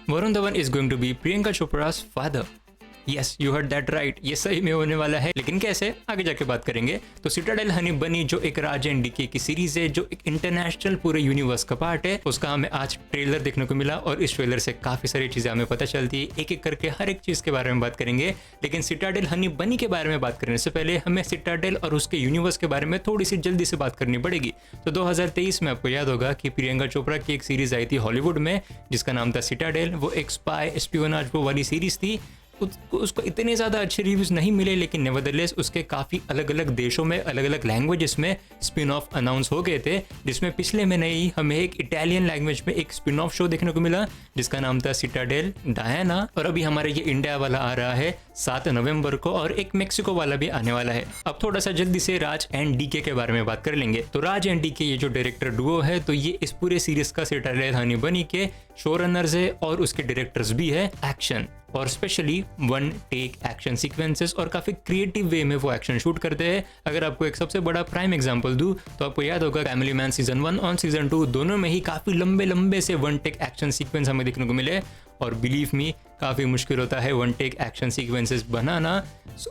Varun Dhawan is going to be Priyanka Chopra's father. Yes, you heard that right, ये सही में होने वाला है, लेकिन कैसे आगे जाके बात करेंगे। तो सिटाडेल हनी बनी जो एक राज एंड डीके की सीरीज है, जो एक इंटरनेशनल पूरे यूनिवर्स का पार्ट है, उसका हमें आज ट्रेलर देखने को मिला और इस ट्रेलर से काफी सारी चीजें हमें पता चलती है। एक एक करके हर एक चीज के बारे में बात करेंगे, लेकिन सिटाडेल हनी बनी के बारे में बात करने से पहले हमें सिटाडेल और उसके यूनिवर्स के बारे में थोड़ी सी जल्दी से बात करनी पड़ेगी। तो 2023 में आपको याद होगा कि प्रियंका चोपड़ा की एक सीरीज आई थी हॉलीवुड में जिसका नाम था सिटाडेल। वो एक स्पाई एस्पियोनाज वो वाली सीरीज थी। उसको इतने ज़्यादा अच्छे रिव्यूज़ नहीं मिले, लेकिन नेवरदलेस उसके काफ़ी अलग अलग देशों में अलग अलग लैंग्वेजेस में स्पिन ऑफ अनाउंस हो गए थे, जिसमें पिछले महीने ही हमें एक इटालियन लैंग्वेज में एक स्पिन ऑफ शो देखने को मिला जिसका नाम था सिटाडेल डायना। और अभी हमारे ये इंडिया वाला आ रहा है 7 नवंबर को, और एक मेक्सिको वाला भी आने वाला है। अब थोड़ा सा जल्दी से राज एंड डीके के बारे में बात कर लेंगे। तो राज एंड डीके ये जो डायरेक्टर डुओ है, तो ये इस पूरे सीरीज का सिटाडेल हनी बनी के शो रनर्स है और उसके डायरेक्टर्स भी है। एक्शन और specially one take action sequences और काफी क्रिएटिव वे में वो एक्शन शूट करते हैं। अगर आपको एक सबसे बड़ा प्राइम एग्जांपल दूं तो आपको याद होगा फैमिली मैन सीजन 1 और सीजन 2 दोनों में ही काफी लंबे लंबे से वन टेक एक्शन सीक्वेंस हमें देखने को मिले, और बिलीव मी काफ़ी मुश्किल होता है वन टेक एक्शन सीक्वेंसेस बनाना।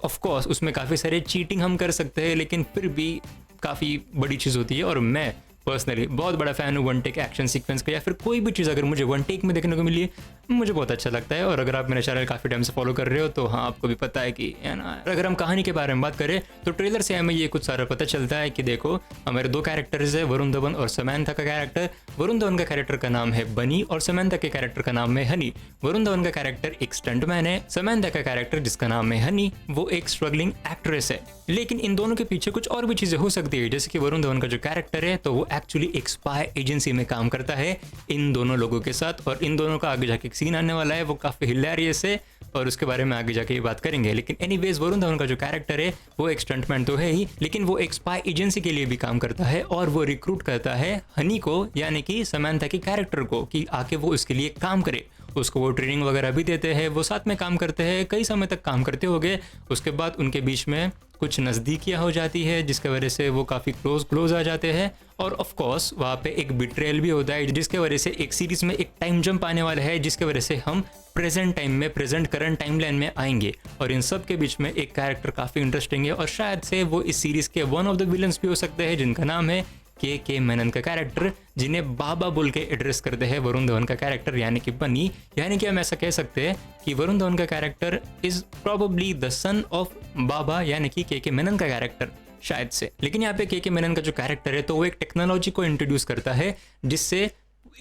ऑफ कोर्स उसमें काफ़ी सारे चीटिंग हम कर सकते हैं, लेकिन फिर भी काफ़ी बड़ी चीज़ होती है। और मैं पर्सनली बहुत बड़ा फैन हूँ वन टेक एक्शन सीक्वेंस का, या फिर कोई भी चीज़ अगर मुझे वन टेक में देखने को मिली मुझे बहुत अच्छा लगता है। और अगर आप मेरा चैनल काफ़ी टाइम से फॉलो कर रहे हो तो हाँ, आपको भी पता है कि है ना। अगर हम कहानी के बारे में बात करें तो ट्रेलर से हमें ये कुछ सारा पता चलता है कि देखो हमारे 2 कैरेक्टर्स है, वरुण धवन और समंथा का कैरेक्टर। वरुण धवन का कैरेक्टर का नाम है बनी और समंथा के कैरेक्टर का नाम है हनी। वरुण धवन का कैरेक्टर एक स्टंटमैन है, समंथा का कैरेक्टर जिसका नाम है हनी वो एक स्ट्रगलिंग एक्ट्रेस है। लेकिन इन दोनों के पीछे कुछ और भी चीज़ें हो सकती है, जैसे कि वरुण धवन का जो कैरेक्टर है तो वो एक्चुअली एक स्पाई एजेंसी में काम करता है इन दोनों लोगों के साथ, और इन दोनों का आगे जाके एक सीन आने वाला है, वो काफी हिलेरियस है और उसके बारे में आगे जाके बात करेंगे। लेकिन एनीवेज वरुण धवन का जो कैरेक्टर है वो एक स्टंटमैन तो है ही, लेकिन वो एक स्पाई एजेंसी के लिए भी काम करता है और वो रिक्रूट करता है हनी को, यानी कि समंथा के कैरेक्टर को, कि आके वो उसके लिए काम करे। उसको वो ट्रेनिंग वगैरह भी देते हैं, वो साथ में काम करते हैं, कई समय तक काम करते हो गए। उसके बाद उनके बीच में कुछ नज़दीकियाँ हो जाती है जिसके वजह से वो काफ़ी क्लोज आ जाते हैं, और ऑफ कोर्स वहाँ पे एक बिट्रेयल भी होता है जिसके वजह से एक सीरीज में एक टाइम जंप आने वाला है, जिसके वजह से हम प्रेजेंट टाइम में करंट टाइमलाइन में आएंगे। और इन सब के बीच में एक कैरेक्टर काफ़ी इंटरेस्टिंग है और शायद से वो इस सीरीज़ के वन ऑफ द विलन्स भी हो सकते हैं, जिनका नाम है के मेनन का कैरेक्टर, जिन्हें बाबा बोल के एड्रेस करते हैं वरुण धवन का कैरेक्टर यानी कि बनी। यानी कि हम ऐसा कह सकते हैं कि वरुण धवन का character is probably the son of Baba यानी कि के मेनन का कैरेक्टर शायद से। लेकिन यहाँ पे के मेनन का जो कैरेक्टर है तो वो एक टेक्नोलॉजी को इंट्रोड्यूस करता है जिससे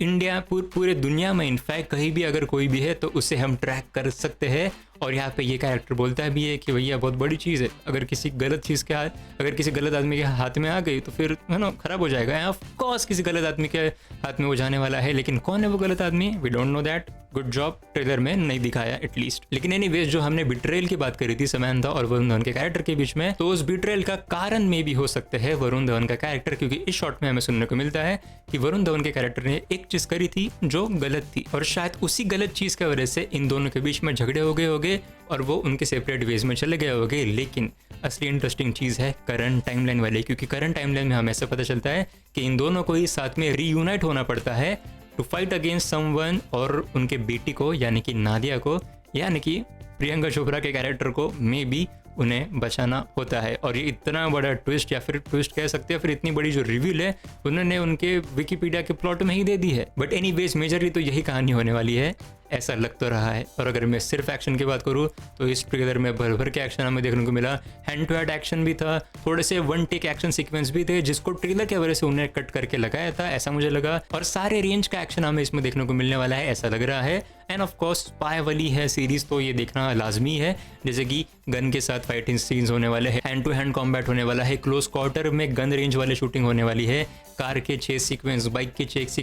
इंडिया पूरे दुनिया में इनफैक्ट कहीं भी अगर कोई भी है तो उसे हम ट्रैक कर सकते हैं। और यहाँ पे ये कैरेक्टर बोलता है भी है कि भैया बहुत बड़ी चीज़ है, अगर किसी गलत चीज़ के हाथ अगर किसी गलत आदमी के हाथ में आ गई तो फिर है ना खराब हो जाएगा। ऑफ कोर्स किसी गलत आदमी के हाथ में वो जाने वाला है, लेकिन कौन है वो गलत आदमी we don't know that. Good job, trailer में नहीं दिखाया एटलीस्ट। लेकिन एनीवेज जो हमने बिट्रेयल की बात करी थी समंथा और वरुण धवन के कैरेक्टर के बीच में, तो उस बिट्रेयल का कारण में भी हो सकते हैं वरुण धवन का कैरेक्टर, क्योंकि इस शॉट में हमें सुनने को मिलता है कि वरुण धवन के कैरेक्टर ने एक चीज करी थी जो गलत थी, और शायद उसी गलत चीज की वजह से इन दोनों के बीच में झगड़े हो गए होंगे और वो उनके सेपरेट वेज में चले गए होंगे। लेकिन असली इंटरेस्टिंग चीज़ है करंट टाइमलाइन वाली, क्योंकि करंट टाइमलाइन में हमें ऐसा पता चलता है कि इन दोनों को ही साथ में रीयूनाइट होना पड़ता है टू फाइट अगेंस्ट समवन, और उनके बेटी को यानी कि नादिया को यानी कि प्रियंका चोपड़ा के कैरेक्टर को मे बी उन्हें बचाना होता है। और ये इतना बड़ा ट्विस्ट या फिर ट्विस्ट कह सकते हैं, फिर इतनी बड़ी जो रिवील है उन्होंने उनके विकिपीडिया के प्लॉट में ही दे दी है। बट एनीवेज मेजरली तो यही कहानी होने वाली है, ऐसा लग तो रहा है। और अगर मैं सिर्फ एक्शन की बात करूँ तो इस ट्रेलर में भर भर के एक्शन हमें देखने को मिला। हैंड टू हैंड एक्शन भी था, थोड़े से वन टेक एक्शन सीक्वेंस भी थे जिसको ट्रेलर की वजह से उन्हें कट करके लगाया था, ऐसा मुझे लगा। और सारे रेंज का एक्शन हमें इसमें देखने को मिलने वाला है ऐसा लग रहा है। एंड ऑफ कोर्स स्पाई वाली है सीरीज तो ये देखना लाजमी है, जैसे कि गन के साथ फाइटिंग सीन्स होने वाले हैं, हैंड टू हैंड कॉम्बैट होने वाला है, क्लोज क्वार्टर में गन रेंज वाले शूटिंग होने वाली है, कार के चेस सीक्वेंस, बाइक के चेस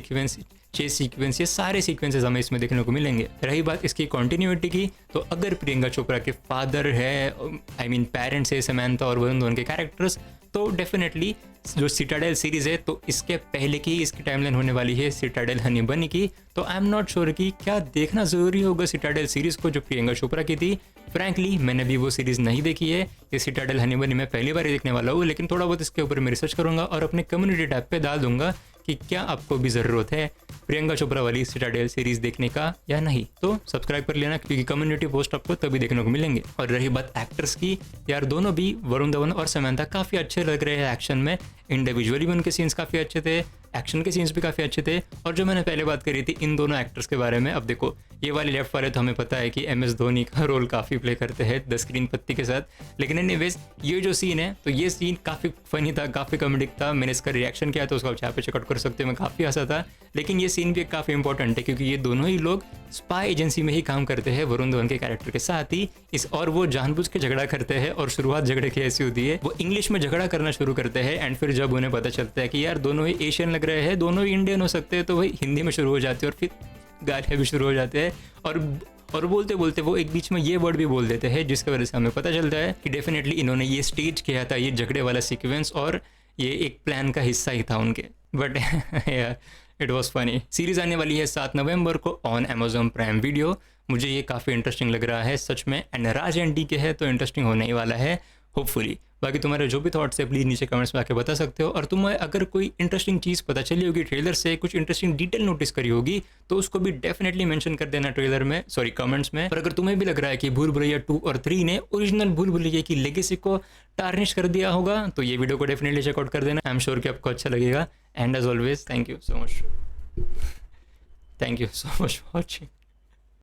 सीक्वेंस, ये सारे सीक्वेंसेस हमें इसमें देखने को मिलेंगे। रही बात इसकी कंटिन्यूटी की, तो अगर प्रियंका चोपड़ा के फादर है पेरेंट्स है समंथा और वरुण धवन के कैरेक्टर्स, तो डेफिनेटली जो सिटाडेल सीरीज है तो इसके पहले की इसकी टाइमलाइन होने वाली है सिटाडेल हनी बनी की। तो आई एम नॉट श्योर कि क्या देखना ज़रूरी होगा सिटाडेल सीरीज को जो प्रियंका चोपड़ा की थी। फ्रैंकली मैंने भी वो सीरीज़ नहीं देखी है, ये सिटाडेल हनी बनी मैं पहली बार ही देखने वाला हूँ, लेकिन थोड़ा बहुत इसके ऊपर मैं रिसर्च करूँगा और अपने कम्युनिटी टैब पे डाल दूंगा कि क्या आपको भी ज़रूरत है प्रियंका चोपड़ा वाली सिटाडेल सीरीज़ देखने का या नहीं। तो सब्सक्राइब कर लेना, क्योंकि कम्युनिटी पोस्ट आपको तभी देखने को मिलेंगे। और रही बात एक्टर्स की, यार दोनों भी वरुण धवन और समंथा काफ़ी अच्छे लग रहे हैं एक्शन में। इंडिविजुअली भी उनके सीन्स काफ़ी अच्छे थे, एक्शन के सीन्स भी काफ़ी अच्छे थे। और जो मैंने पहले बात करी थी इन दोनों एक्टर्स के बारे में, अब देखो ये वाले लेफ्ट वाले तो हमें पता है कि MS धोनी का रोल काफ़ी प्ले करते हैं द स्क्रीन पत्ती के साथ। लेकिन एनीवेज ये जो सीन है, तो ये सीन काफ़ी फनी था, काफ़ी कॉमेडिक था। मैंने इसका रिएक्शन किया तो उसको आप यहाँ पे चेकआउट कर सकते हो, मैं काफ़ी हंसा था। लेकिन ये सीन भी काफ़ी इंपॉर्टेंट है, क्योंकि ये दोनों ही लोग स्पाई एजेंसी में ही काम करते हैं वरुण धवन के कैरेक्टर के साथ ही और वो जानबूझ के झगड़ा करते हैं। और शुरुआत झगड़े की ऐसी होती है, वो इंग्लिश में झगड़ा करना शुरू करते हैं, एंड फिर जब उन्हें पता चलता है कि यार दोनों ही एशियन लग रहे हैं, दोनों ही इंडियन हो सकते हैं, तो वही हिंदी में शुरू हो जाते हैं और फिर गालियाँ भी शुरू हो जाते हैं। और बोलते बोलते वो एक बीच में ये वर्ड भी बोल देते हैं, जिसकी वजह से हमें पता चलता है कि डेफिनेटली इन्होंने ये स्टेज किया था, ये झगड़े वाला सीक्वेंस, और ये एक प्लान का हिस्सा ही था उनके। But it was funny. Series आने वाली है 7 नवंबर को ऑन Amazon प्राइम वीडियो। मुझे ये काफ़ी इंटरेस्टिंग लग रहा है सच में, एंड राज एंड डी के है तो इंटरेस्टिंग होने ही वाला है होपफुली। बाकी तुम्हारे जो भी थॉट्स है प्लीज़ नीचे कमेंट्स में आके बता सकते हो। और तुम्हें अगर कोई इंटरेस्टिंग चीज़ पता चली होगी ट्रेलर से, कुछ इंटरेस्टिंग डिटेल नोटिस करी होगी, तो उसको भी डेफिनेटली मेंशन कर देना ट्रेलर में, सॉरी कमेंट्स में। और अगर तुम्हें भी लग रहा है कि भूल भुलैया 2 और 3 ने ओरिजिनल भूल भुलैया की लेगेसी को टार्निश कर दिया होगा, तो ये वीडियो को डेफिनेटली चेकआउट कर देना। आई एम श्योर कि आपको अच्छा लगेगा। And as always thank you so much for watching.